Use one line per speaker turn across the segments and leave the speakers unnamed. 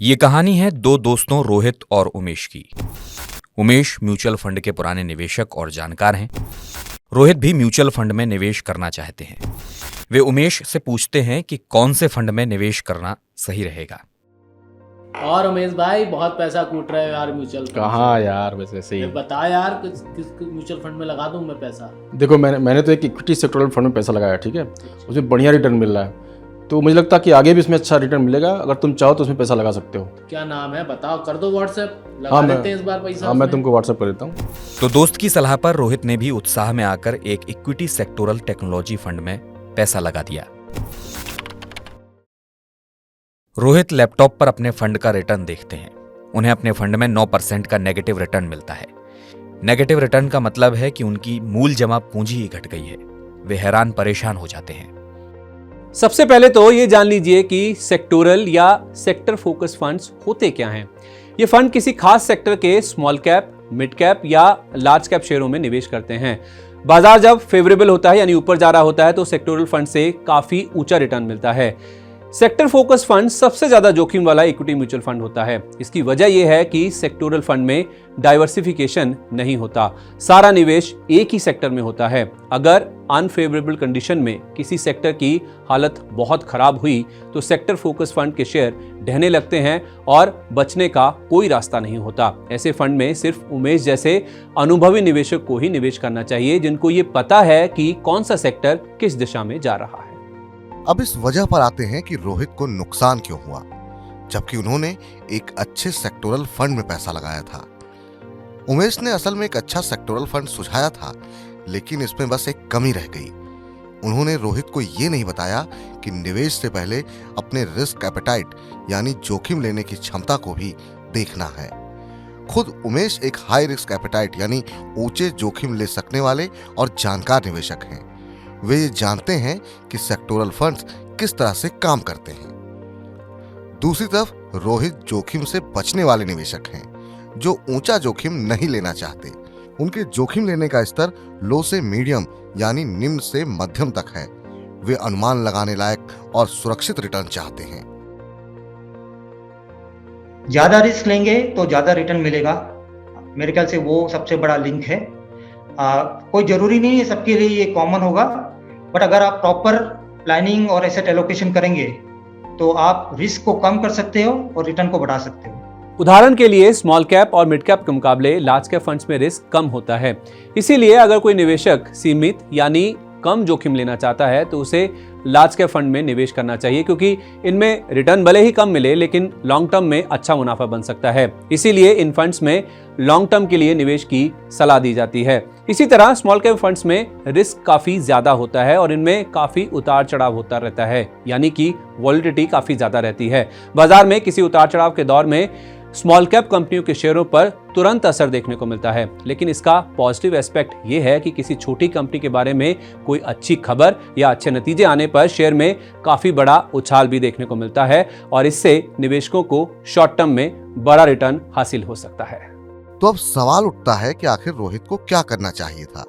ये कहानी है दो दोस्तों रोहित और उमेश की। उमेश म्यूचुअल फंड के पुराने निवेशक और जानकार हैं। रोहित भी म्यूचुअल फंड में निवेश करना चाहते हैं। वे उमेश से पूछते हैं कि कौन से फंड में निवेश करना सही रहेगा।
और उमेश भाई बहुत पैसा कूट रहे हो यार म्यूचुअल फंड
कहाँ
से।
यार, वैसे सही
बता यार किस म्यूचुअल फंड में लगा दूं मैं पैसा।
देखो, मैंने तो एक इक्विटी सेक्टोरल फंड में पैसा लगाया, ठीक है। उसमें बढ़िया रिटर्न मिल रहा है, तो मुझे लगता है कि आगे भी इसमें अच्छा रिटर्न मिलेगा। अगर तुम चाहो तो उसमें पैसा लगा सकते हो।
क्या नाम है बताओ, कर दो व्हाट्सएप, लगा
हाँ,
देते हैं इस बार पैसा।
हाँ, मैं तुमको व्हाट्सएप कर देता हूँ।
तो दोस्त की सलाह पर रोहित ने भी उत्साह में आकर एक इक्विटी सेक्टोरल टेक्नोलॉजी फंड में पैसा लगा दिया। रोहित लैपटॉप पर अपने फंड का रिटर्न देखते हैं। उन्हें अपने फंड में 9% का नेगेटिव रिटर्न मिलता है। नेगेटिव रिटर्न का मतलब है कि उनकी मूल जमा पूंजी ही घट गई है। वे हैरान परेशान हो जाते हैं।
सबसे पहले तो ये जान लीजिए कि सेक्टोरल या सेक्टर फोकस फंड्स होते क्या हैं। ये फंड किसी खास सेक्टर के स्मॉल कैप, मिड कैप या लार्ज कैप शेयरों में निवेश करते हैं। बाजार जब फेवरेबल होता है यानी ऊपर जा रहा होता है तो सेक्टोरल फंड से काफी ऊंचा रिटर्न मिलता है। सेक्टर फोकस फंड सबसे ज्यादा जोखिम वाला इक्विटी म्यूचुअल फंड होता है। इसकी वजह यह है कि सेक्टोरल फंड में डाइवर्सिफिकेशन नहीं होता, सारा निवेश एक ही सेक्टर में होता है। अगर अनफेवरेबल कंडीशन में किसी सेक्टर की हालत बहुत खराब हुई तो सेक्टर फोकस फंड के शेयर ढहने लगते हैं और बचने का कोई रास्ता नहीं होता। ऐसे फंड में सिर्फ उमेश जैसे अनुभवी निवेशक को ही निवेश करना चाहिए, जिनको ये पता है कि कौन सा सेक्टर किस दिशा में जा रहा है।
अब इस वजह पर आते हैं कि रोहित को नुकसान क्यों हुआ, जबकि उन्होंने एक अच्छे सेक्टोरल फंड में पैसा लगाया था। उमेश ने असल में एक अच्छा सेक्टोरल फंड सुझाया था, लेकिन इसमें बस एक कमी रह गई। उन्होंने रोहित को यह नहीं बताया कि निवेश से पहले अपने रिस्क एपेटाइट यानी जोखिम लेने की क्षमता को भी देखना है। खुद उमेश एक हाई रिस्क एपेटाइट यानी ऊंचे जोखिम ले सकने वाले और जानकार निवेशक हैं। वे ये जानते हैं कि सेक्टोरल फंड्स किस तरह से काम करते हैं। दूसरी तरफ रोहित जोखिम से बचने वाले निवेशक हैं, जो ऊंचा जोखिम नहीं लेना चाहते। उनके जोखिम लेने का स्तर लो से मीडियम यानी निम्न से मध्यम तक है। वे अनुमान लगाने लायक और सुरक्षित रिटर्न चाहते हैं।
ज्यादा रिस्क लेंगे तो ज्यादा रिटर्न मिलेगा, मेरे ख्याल से वो सबसे बड़ा लिंक है। कोई जरूरी नहीं है सबके लिए ये कॉमन होगा, बट अगर आप प्रॉपर प्लानिंग और एसेट एलोकेशन करेंगे तो आप रिस्क को कम कर सकते हो और रिटर्न को बढ़ा सकते हो।
उदाहरण के लिए स्मॉल कैप और मिड कैप के मुकाबले लार्ज कैप फंड्स में रिस्क कम होता है। इसीलिए अगर कोई निवेशक सीमित यानी कम जोखिम लेना चाहता है तो उसे लार्ज कैप फंड में निवेश करना चाहिए, क्योंकि इनमें रिटर्न भले ही कम मिले लेकिन लॉन्ग टर्म में अच्छा मुनाफा बन सकता है। इसीलिए इन फंड्स में लॉन्ग टर्म के लिए निवेश की सलाह दी जाती है। इसी तरह स्मॉल कैप फंड्स में रिस्क काफी ज्यादा होता है और इनमें काफी उतार चढ़ाव होता रहता है, यानी कि वॉलिटिलिटी काफी ज्यादा रहती है। बाजार में किसी उतार चढ़ाव के दौर में स्मॉल कैप कंपनियों के शेयरों पर तुरंत असर देखने को मिलता है, लेकिन इसका पॉजिटिव एस्पेक्ट ये है कि किसी छोटी कंपनी के बारे में कोई अच्छी खबर या अच्छे नतीजे आने पर शेयर में काफी बड़ा उछाल भी देखने को मिलता है और इससे निवेशकों को शॉर्ट टर्म में बड़ा रिटर्न हासिल हो सकता है।
तो अब सवाल उठता है कि आखिर रोहित को क्या करना चाहिए था।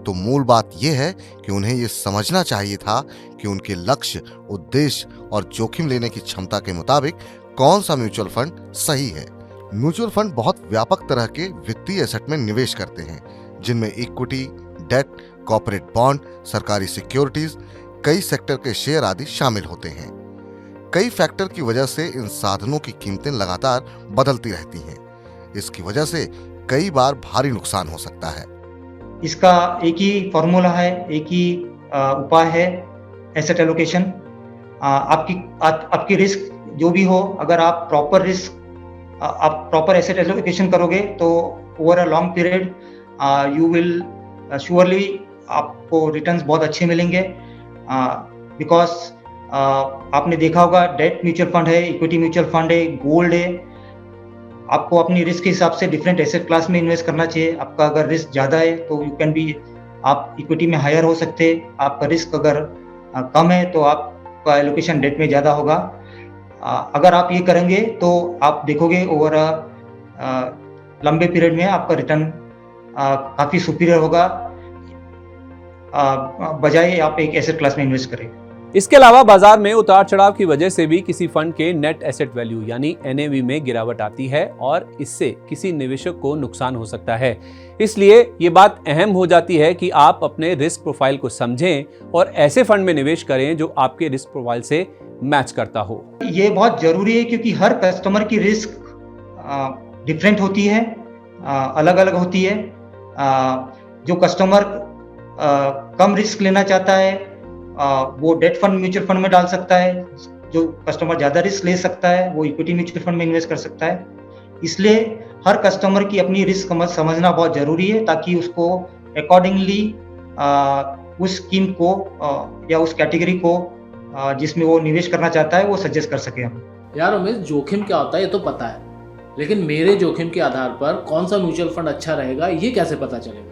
तो मूल बात यह है कि उन्हें यह समझना चाहिए था कि उनके लक्ष्य, उद्देश्य और जोखिम लेने की क्षमता के मुताबिक कौन सा म्यूचुअल फंड सही है। म्यूचुअल फंड बहुत व्यापक तरह के वित्तीय एसेट में निवेश करते हैं, जिनमें इक्विटी, डेट, कॉर्पोरेट बॉन्ड, सरकारी सिक्योरिटीज, कई सेक्टर के शेयर आदि शामिल होते हैं। कई फैक्टर की वजह से इन साधनों की कीमतें लगातार बदलती रहती हैं। इसकी वजह से कई बार भारी नुकसान हो सकता है।
इसका एक ही फॉर्मूला है, एक ही उपाय है, एसेट एलोकेशन। आपकी रिस्क जो भी हो, अगर आप प्रॉपर एसेट एलोकेशन करोगे तो over a long period you will surely आपको रिटर्न्स बहुत अच्छे मिलेंगे। बिकॉज आपने देखा होगा डेट म्यूचुअल फंड है, इक्विटी म्यूचुअल फंड है, गोल्ड है। आपको अपनी रिस्क के हिसाब से डिफरेंट एसेट क्लास में इन्वेस्ट करना चाहिए। आपका अगर रिस्क ज़्यादा है तो यू कैन बी, आप इक्विटी में हायर हो सकते हैं। आपका रिस्क अगर कम है तो आपका एलोकेशन डेट में ज़्यादा होगा। अगर आप ये करेंगे तो आप देखोगे ओवर लंबे पीरियड में आपका रिटर्न काफ़ी सुपीरियर होगा, बजाय आप एक एसेट क्लास में इन्वेस्ट करें।
इसके अलावा बाजार में उतार चढ़ाव की वजह से भी किसी फंड के नेट एसेट वैल्यू यानी NAV में गिरावट आती है और इससे किसी निवेशक को नुकसान हो सकता है। इसलिए ये बात अहम हो जाती है कि आप अपने रिस्क प्रोफाइल को समझें और ऐसे फंड में निवेश करें जो आपके रिस्क प्रोफाइल से मैच करता हो।
ये बहुत जरूरी है क्योंकि हर कस्टमर की रिस्क डिफरेंट होती है, अलग अलग होती है। जो कस्टमर कम रिस्क लेना चाहता है वो डेट फंड म्यूचुअल फंड में डाल सकता है। जो कस्टमर ज़्यादा रिस्क ले सकता है वो इक्विटी म्यूचुअल फंड में इन्वेस्ट कर सकता है। इसलिए हर कस्टमर की अपनी रिस्क समझना बहुत ज़रूरी है ताकि उसको अकॉर्डिंगली उस स्कीम को या उस कैटेगरी को जिसमें वो निवेश करना चाहता है वो सजेस्ट कर सके हम।
यार उमेश, जोखिम क्या होता है ये तो पता है, लेकिन मेरे जोखिम के आधार पर कौन सा म्यूचुअल फंड अच्छा रहेगा ये कैसे पता चलेगा?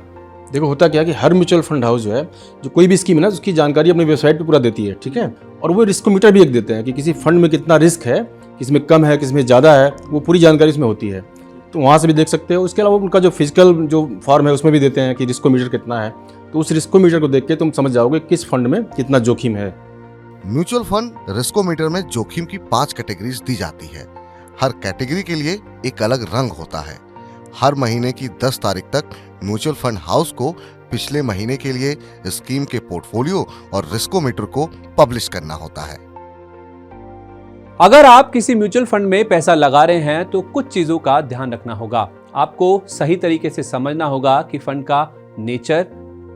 देखो होता क्या है कि हर म्यूचुअल फंड हाउस जो है, जो कोई भी स्कीम है ना, उसकी जानकारी अपनी वेबसाइट पे पूरा देती है, ठीक है। और वो रिस्कोमीटर भी एक देते हैं कि किसी फंड में कितना रिस्क है, किसमें कम है, किसमें ज़्यादा है, वो पूरी जानकारी इसमें होती है। तो वहाँ से भी देख सकते हो। उसके अलावा उनका जो फिजिकल जो फॉर्म है उसमें भी देते हैं कि रिस्कोमीटर कितना है। तो उस रिस्कोमीटर को देख के तुम समझ जाओगे किस फंड में कितना जोखिम है।
म्यूचुअल फंड रिस्कोमीटर में जोखिम की 5 कैटेगरीज दी जाती है। हर कैटेगरी के लिए एक अलग रंग होता है। हर महीने की 10 तारीख तक म्यूचुअल फंड हाउस को पिछले महीने के लिए स्कीम के पोर्टफोलियो और रिस्कोमीटर को पब्लिश करना होता है।
अगर आप किसी म्यूचुअल फंड में पैसा लगा रहे हैं तो कुछ चीजों का ध्यान रखना होगा। आपको सही तरीके से समझना होगा कि फंड का नेचर,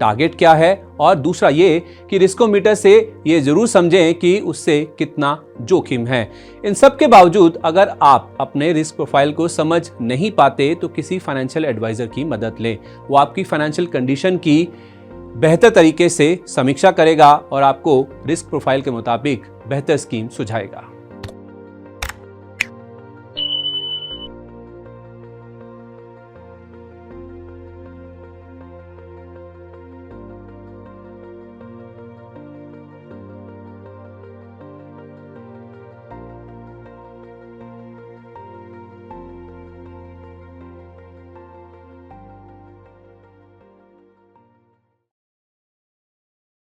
टारगेट क्या है, और दूसरा ये कि रिस्कोमीटर से ये जरूर समझें कि उससे कितना जोखिम है। इन सब के बावजूद अगर आप अपने रिस्क प्रोफाइल को समझ नहीं पाते तो किसी फाइनेंशियल एडवाइजर की मदद लें। वो आपकी फाइनेंशियल कंडीशन की बेहतर तरीके से समीक्षा करेगा और आपको रिस्क प्रोफाइल के मुताबिक बेहतर स्कीम सुझाएगा।